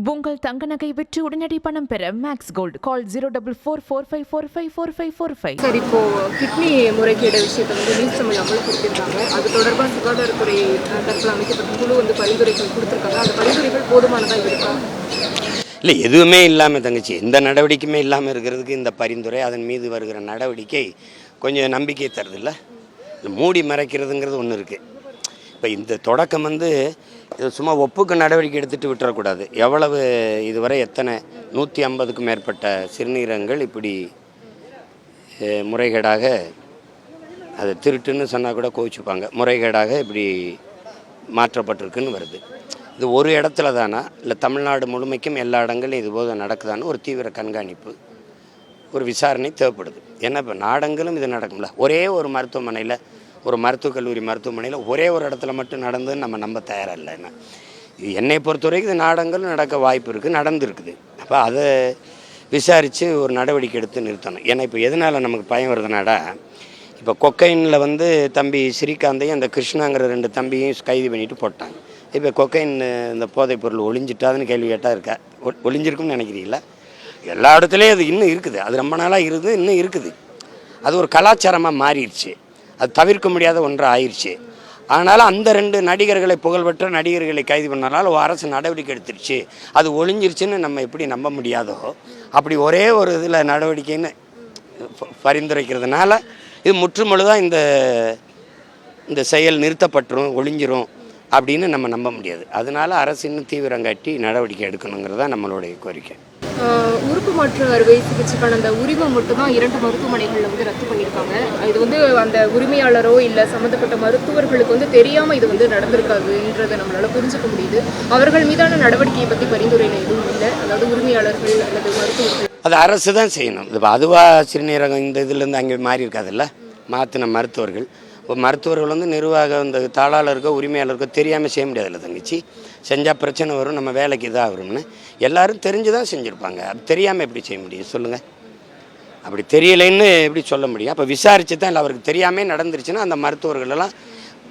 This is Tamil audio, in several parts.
உங்கள் தங்க நகை விற்று உடனடி பணம் பெற மேக்ஸ் கோல்டு கால் 04445454545. சார், இப்போ கிட்னி முறைகேடு விஷயத்தை நியூஸ் தமிழ் அமல்படுத்தியிருக்காங்க. அது தொடர்பாக சுகாதாரத்துறை தரப்பில் அமைக்கப்பட்ட குழு பரிந்துரைகள் கொடுத்துருக்காங்க. அந்த பரிந்துரைகள் போதுமானதாக இருக்கா? இல்லை, எதுவுமே இல்லாமல் தங்கச்சி, எந்த நடவடிக்கையுமே இல்லாமல் இருக்கிறதுக்கு இந்த பரிந்துரை, அதன் மீது வருகிற நடவடிக்கை கொஞ்சம் நம்பிக்கை தருதில்ல. மூடி மறைக்கிறதுங்கிறது ஒன்று இருக்குது. இப்போ இந்த தொடக்கம் இது சும்மா ஒப்புக்கு நடவடிக்கை எடுத்துகிட்டு விட்டுறக்கூடாது. எவ்வளவு இதுவரை எத்தனை 150க்கும் மேற்பட்ட சிறுநீரகங்கள் இப்படி முறைகேடாக, அது திருட்டுன்னு சொன்னால் கூட கோவிச்சுப்பாங்க, முறைகேடாக இப்படி மாற்றப்பட்டிருக்குன்னு வருது. இது ஒரு இடத்துல தானா, இல்லை தமிழ்நாடு முழுமைக்கும் எல்லா இடங்களும் இதுபோது நடக்குதான்னு ஒரு தீவிர கண்காணிப்பு, ஒரு விசாரணை தேவைப்படுது. ஏன்னா இப்போ நாடங்களும் இது நடக்கும்ல. ஒரே ஒரு மருத்துவமனையில், ஒரு மருத்துவக் கல்லூரி மருத்துவமனையில் ஒரே ஒரு இடத்துல மட்டும் நடந்ததுன்னு நம்ம நம்ப தயாராக இல்லை. என்ன இது என்னை பொறுத்த வரைக்கும் இது நாடங்களும் நடக்க வாய்ப்பு இருக்குது, நடந்துருக்குது. அப்போ அதை விசாரித்து ஒரு நடவடிக்கை எடுத்து நிறுத்தணும். ஏன்னா இப்போ எதனால் நமக்கு பயம் வருதுனாடா, இப்போ கொக்கைனில் தம்பி ஸ்ரீகாந்தையும் அந்த கிருஷ்ணாங்கிற 2 தம்பியும் கைது பண்ணிட்டு போட்டாங்க. இப்போ கொக்கைன் இந்த போதைப் பொருள் ஒளிஞ்சிட்டாதுன்னு கேள்வி கேட்டால் இருக்கா? ஒளிஞ்சிருக்குன்னு நினைக்கிறீங்களா? எல்லா இடத்துலையும் அது இன்னும் இருக்குது. அது ரொம்ப நாளாக இருக்குது, இன்னும் இருக்குது. அது ஒரு கலாச்சாரமாக மாறிடுச்சு. அது தவிர்க்க முடியாத ஒன்றாக ஆயிடுச்சு. ஆனாலும் அந்த 2 நடிகர்களை, புகழ்பெற்ற நடிகர்களை கைது பண்ணனால அரசு நடவடிக்கை எடுத்துருச்சு. அது ஒளிஞ்சிருச்சுன்னு நம்ம எப்படி நம்ப முடியாதோ, அப்படி ஒரே ஒரு இதில் நடவடிக்கைன்னு பரிந்துரைக்கிறதுனால இது முற்றுமுழுதாக இந்த செயல் நிறுத்தப்பட்டுரும், ஒளிஞ்சிரும் அப்படின்னு நம்ம நம்ப முடியாது. அதனால அரசு இன்னும் தீவிரம் காட்டி நடவடிக்கை எடுக்கணுங்கிறதா நம்மளுடைய கோரிக்கை. உறுப்பு மாற்று அறுவை சிகிச்சைக்கான அந்த உரிமம் மட்டும்தான் 2 மருத்துவமனைகளில் ரத்து பண்ணியிருக்காங்க. இது அந்த உரிமையாளரோ இல்லை சம்மந்தப்பட்ட மருத்துவர்களுக்கு தெரியாமல் இது நடந்திருக்காதுன்றதை நம்மளால் புரிஞ்சுக்க முடியுது. அவர்கள் மீதான நடவடிக்கையை பற்றி பரிந்துரையில் எதுவும் இல்லை. அதாவது உரிமையாளர்கள் அல்லது மருத்துவர்கள் அது அரசு தான் செய்யணும். இப்போ அதுவாக சிறுநீரகம் இந்த இதுலேருந்து அங்கே மாறி இருக்காதுல்ல, மாற்றின மருத்துவர்கள். இப்போ மருத்துவர்கள் நிர்வாகம், இந்த தாளாளருக்கோ உரிமையாளருக்கோ தெரியாமல் செய்ய முடியாதுல்ல தங்கச்சி. செஞ்சால் பிரச்சனை வரும், நம்ம வேலைக்கு இதாக வரும்னு எல்லாரும் தெரிஞ்சு தான் செஞ்சுருப்பாங்க. அது தெரியாமல் எப்படி செய்ய முடியும் சொல்லுங்கள்? அப்படி தெரியலைன்னு எப்படி சொல்ல முடியும்? அப்போ விசாரித்து தான், இல்லை அவருக்கு தெரியாமல் நடந்துருச்சுன்னா அந்த மருத்துவர்களெல்லாம்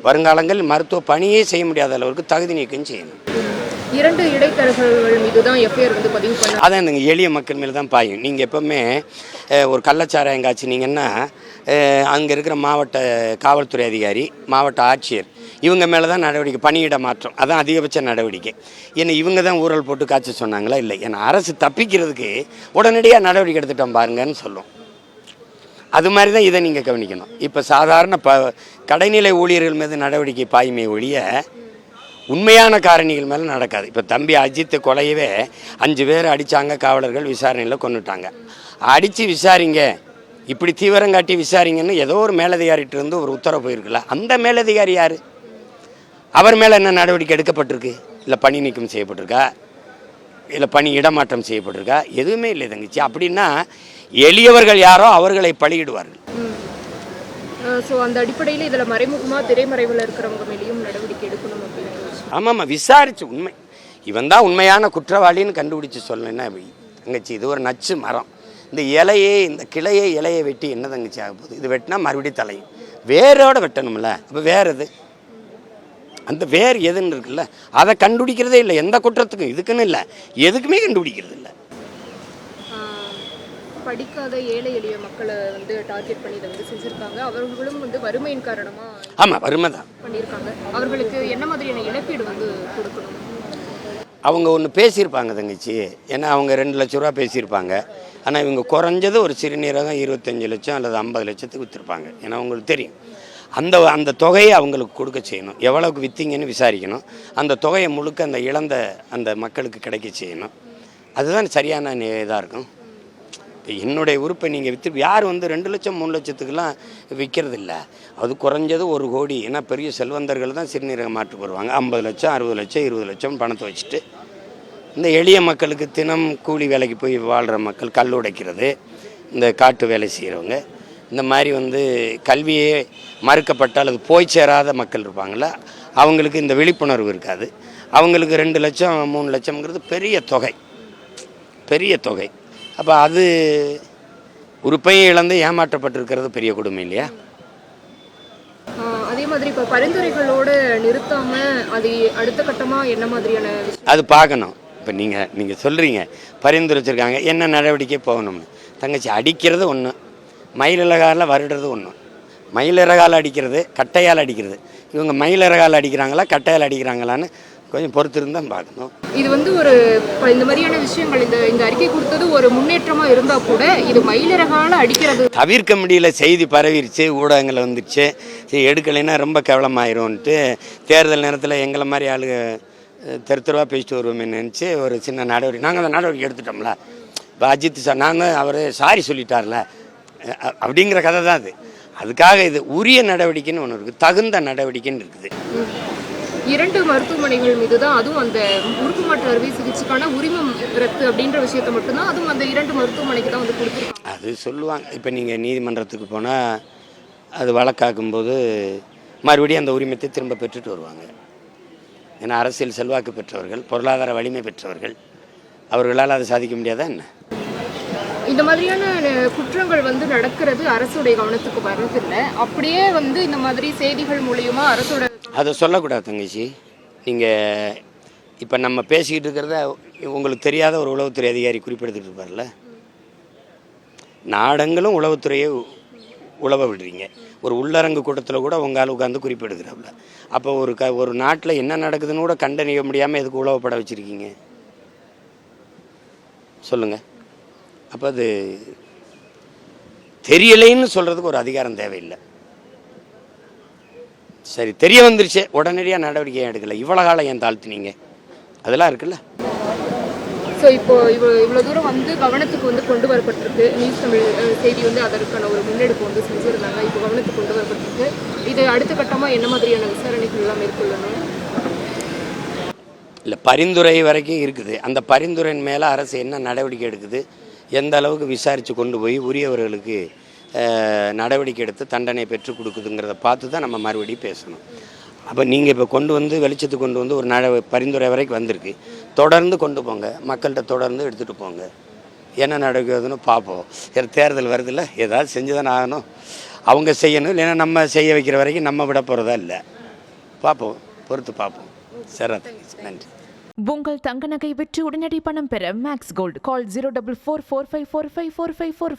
வருங்காலங்கள் மருத்துவ பணியே செய்ய முடியாத அளவுக்கு தகுதி நீக்கம் செய்யணும். 2 இடைத்தரகர்கள் மீது தான் எஃப்ஐஆர் பதிவு பண்ண. அதான் இந்த எளிய மக்கள் மேலே தான் பாயும். நீங்கள் எப்போவுமே ஒரு கள்ளச்சாராயம் காய்ச்சினீங்கன்னா அங்கே இருக்கிற மாவட்ட காவல்துறை அதிகாரி, மாவட்ட ஆட்சியர், இவங்க மேலே தான் நடவடிக்கை, பணியிட மாற்றம், அதான் அதிகபட்ச நடவடிக்கை. ஏன்னா இவங்க தான் ஊழல் போட்டு காய்ச்ச சொன்னாங்களா? இல்லை. ஏன்னா அரசு தப்பிக்கிறதுக்கு உடனடியாக நடவடிக்கை எடுத்துட்டோம் பாருங்கன்னு சொல்லும். அது மாதிரி தான் இதை நீங்கள் கவனிக்கணும். இப்போ சாதாரண கடைநிலை ஊழியர்கள் மீது நடவடிக்கை பாயுமே ஒழிய உண்மையான காரணிகள் மேலே நடக்காது. இப்போ தம்பி அஜித் கொலையவே 5 பேர் அடித்தாங்க, காவலர்கள் விசாரணையில் கொண்டுட்டாங்க. அடித்து விசாரிங்க, இப்படி தீவிரம் காட்டி விசாரிங்கன்னு ஏதோ ஒரு மேலதிகாரிகிட்ட இருந்து ஒரு உத்தரவு போயிருக்குல்ல, அந்த மேலதிகாரி யார்? அவர் மேலே என்ன நடவடிக்கை எடுக்கப்பட்டிருக்கு? இல்லை பணி நீக்கம் செய்யப்பட்டிருக்கா? இல்லை பணி இடமாற்றம் செய்யப்பட்டிருக்கா? எதுவுமே இல்லை தங்கச்சி. அப்படின்னா எளியவர்கள் யாரோ அவர்களை பலியிடுவார்கள். ஸோ அந்த அடிப்படையில் இதில் மறைமுகமாக திரைமறைவில் இருக்கிறவங்க மேலேயும் நடவடிக்கை எடுக்கணும் அப்படின்னு. ஆமாம், விசாரிச்சு உண்மை இவன் தான் உண்மையான குற்றவாளின்னு கண்டுபிடிச்சி சொல்லணுன்னா தங்கச்சி, இது ஒரு நச்சு மரம். இந்த இந்த இலையை வெட்டி என்ன தங்கச்சி ஆக போகுது? இது வெட்டினா மறுபடியும் தலையும் வேரோடு வெட்டணும்ல. அப்போ வேறு எது? அந்த வேர் எதுன்னு இருக்குல்ல, அதை கண்டுபிடிக்கிறதே இல்லை. எந்த குற்றத்துக்கும் இதுக்குன்னு இல்லை, எதுக்குமே கண்டுபிடிக்கிறது இல்லை. படிக்காத ஏழை எளிய மக்களை டார்கெட் பண்ணி இதை செஞ்சுருக்காங்க. அவர்களும் வறுமையின் காரணமாக, ஆமாம் வறுமை தான் பண்ணியிருக்காங்க. அவர்களுக்கு என்ன மாதிரியான இழப்பீடு கொடுக்கணும்? அவங்க ஒன்று பேசியிருப்பாங்க தங்கச்சி. ஏன்னா அவங்க 2 லட்ச ரூபா பேசியிருப்பாங்க. ஆனால் இவங்க குறைஞ்சது ஒரு சிறுநீரகம் 25 லட்சம் அல்லது 50 லட்சத்துக்கு விற்றுருப்பாங்க. ஏன்னா அவங்களுக்கு தெரியும் அந்த தொகையை அவங்களுக்கு கொடுக்க செய்யணும். எவ்வளவுக்கு விற்றீங்கன்னு விசாரிக்கணும். அந்த தொகையை முழுக்க அந்த இழந்த அந்த மக்களுக்கு கிடைக்க செய்யணும். அதுதான் சரியான இதாக இருக்கும். என்னுடைய உறுப்பை நீங்கள் விற்று யார் 2 லட்சம் 3 லட்சத்துக்கெல்லாம் விற்கிறது இல்லை. அது குறைஞ்சது 1 கோடி. ஏன்னா பெரிய செல்வந்தர்கள் தான் சிறுநீரக மாற்று வருவாங்க. 50 லட்சம் 60 லட்சம் 20 லட்சம் பணத்தை வச்சுட்டு இந்த எளிய மக்களுக்கு, தினம் கூலி வேலைக்கு போய் வாழ்கிற மக்கள், கல் உடைக்கிறது, இந்த காட்டு வேலை செய்கிறவங்க, இந்த மாதிரி கல்வியே மறுக்கப்பட்டால் அது போய் சேராத மக்கள் இருப்பாங்கள, அவங்களுக்கு இந்த விழிப்புணர்வு இருக்காது. அவங்களுக்கு 2 லட்சம் 3 லட்சம்ங்கிறது பெரிய தொகை, பெரிய தொகை. அப்போ அது உறுப்பையும் இழந்து ஏமாற்றப்பட்டிருக்கிறது பெரிய கொடுமை இல்லையா? அதே மாதிரி இப்போ பரிந்துரைகளோடு நிறுத்தாமல் அது அடுத்த கட்டமாக என்ன மாதிரியான அது பார்க்கணும். இப்போ நீங்கள் சொல்கிறீங்க பரிந்துரைச்சிருக்காங்க என்ன நடவடிக்கை போகணும்னு. தங்கச்சி அடிக்கிறது ஒன்று, மயிலிறகால வருடுறது ஒன்று. மயிலிறகால் அடிக்கிறது, கட்டையால் அடிக்கிறது. இவங்க மயிலிறகால் அடிக்கிறாங்களா கட்டையால் அடிக்கிறாங்களான்னு கொஞ்சம் பொறுத்திருந்தான் பார்க்கணும். இது வந்து ஒரு இந்த மாதிரியான விஷயங்கள் இந்த அறிக்கை கொடுத்தது ஒரு முன்னேற்றமாக இருந்தால் கூட இது மயிலிறகால அடிக்கிறது தவிர்க்க முடியல. செய்தி பரவிருச்சு, ஊடகங்கள் வந்துடுச்சு. சரி எடுக்கலைன்னா ரொம்ப கேவலமாயிரும்ன்ட்டு தேர்தல் நேரத்தில் எங்களை மாதிரி ஆளுங்க தெருவாக பேசிட்டு வருவோமே நினச்சி ஒரு சின்ன நடவடிக்கை நாங்கள் அந்த நடவடிக்கை எடுத்துட்டோம்ல. இப்போ அஜித் சார் நாங்கள் அவர் சாரி சொல்லிட்டார்ல அப்படிங்கிற கதை தான் அது. அதுக்காக இது உரிய நடவடிக்கைன்னு ஒன்று இருக்குது, தகுந்த நடவடிக்கைன்னு இருக்குது. 2 மருத்துவமனைகள் மீது தான், அதுவும் அந்த உறுப்பு மாற்று அறுவை சிகிச்சைக்கான உரிமம் ரத்து அப்படின்ற விஷயத்தை மட்டும்தான், அதுவும் அந்த 2 மருத்துவமனைக்கு தான் வந்து கொடுத்துருக்காங்க. அது சொல்லுவாங்க. இப்போ நீங்கள் நீதிமன்றத்துக்கு போனால் அது வழக்காக்கும்போது மறுபடியும் அந்த உரிமத்தை திரும்ப பெற்றுட்டு வருவாங்க. ஏன்னா அரசியல் செல்வாக்கு பெற்றவர்கள், பொருளாதார வலிமை பெற்றவர்கள், அவர்களால் அதை சாதிக்க முடியாதா என்ன? இந்த மாதிரியான குற்றங்கள் வந்து நடக்கிறது அரசுடைய கவனத்துக்கு வர்றதில்லை. அப்படியே வந்து இந்த மாதிரி செய்திகள் மூலியமா அரசோட அதை சொல்லக்கூடாது தங்கச்சி. நீங்கள் இப்போ நம்ம பேசிக்கிட்டு இருக்கிறத உங்களுக்கு தெரியாத ஒரு உளவுத்துறை அதிகாரி குறிப்பிடுத்துட்டு இருப்பார்ல. நாடங்களும் உளவுத்துறையை உழவ விடுறீங்க. ஒரு உள்ளரங்கு கூட்டத்தில் கூட உங்களால் உட்காந்து குறிப்பிடுகிறாப்புல. அப்போ ஒரு நாட்டில் என்ன நடக்குதுன்னு கூட கண்டறிய முடியாமல் எதுக்கு உழவப்பட வச்சுருக்கீங்க சொல்லுங்கள். அப்போ அது தெரியலைன்னு சொல்கிறதுக்கு ஒரு அதிகாரம் தேவையில்லை. சரி தெரிய வந்துருச்சு, உடனடியாக நடவடிக்கை எடுக்கலை, இவ்வளோ காலம் ஏன் தாழ்த்தினீங்க, அதெல்லாம் இருக்குல்ல. ஸோ இப்போ இவ்வளோ தூரம் வந்து கவனத்துக்கு வந்து கொண்டு வரப்பட்டிருக்கு. நியூஸ் தமிழ் செய்தி வந்து அதற்கான ஒரு முன்னெடுப்பு வந்து செஞ்சுருந்தாங்க. இப்போ கவனத்துக்கு கொண்டு வரப்பட்டிருக்கு. இது அடுத்த கட்டமாக என்ன மாதிரியான விசாரணைகள் எல்லாம் மேற்கொள்ளணும்? இல்லை பரிந்துரை வரைக்கும் இருக்குது. அந்த பரிந்துரையின் மேலே அரசு என்ன நடவடிக்கை எடுக்குது, எந்த அளவுக்கு விசாரித்து கொண்டு போய் உரியவர்களுக்கு நடவடிக்கை எடுத்து தண்டனை பெற்றுக் கொடுக்குதுங்கிறத பார்த்து தான் நம்ம மறுபடியும் பேசணும். அப்போ நீங்கள் இப்போ கொண்டு வந்து வெளிச்சத்துக்கு கொண்டு வந்து ஒரு பரிந்துரை வரைக்கும் வந்திருக்கு. தொடர்ந்து கொண்டு போங்க, மக்கள்கிட்ட தொடர்ந்து எடுத்துகிட்டு போங்க. என்ன நடக்குதுன்னு பார்ப்போம். தேர்தல் வருதில்ல, ஏதாவது செஞ்சு தானே ஆகணும். அவங்க செய்யணும், இல்லைன்னா நம்ம செய்ய வைக்கிற வரைக்கும் நம்ம விட போகிறதா இல்லை. பார்ப்போம், பொறுத்து பார்ப்போம். சரி, நன்றி. உங்கள் தங்க நகை விற்று உடனடி பணம் பெற மேக்ஸ் கோல்டு கால் 04445454545.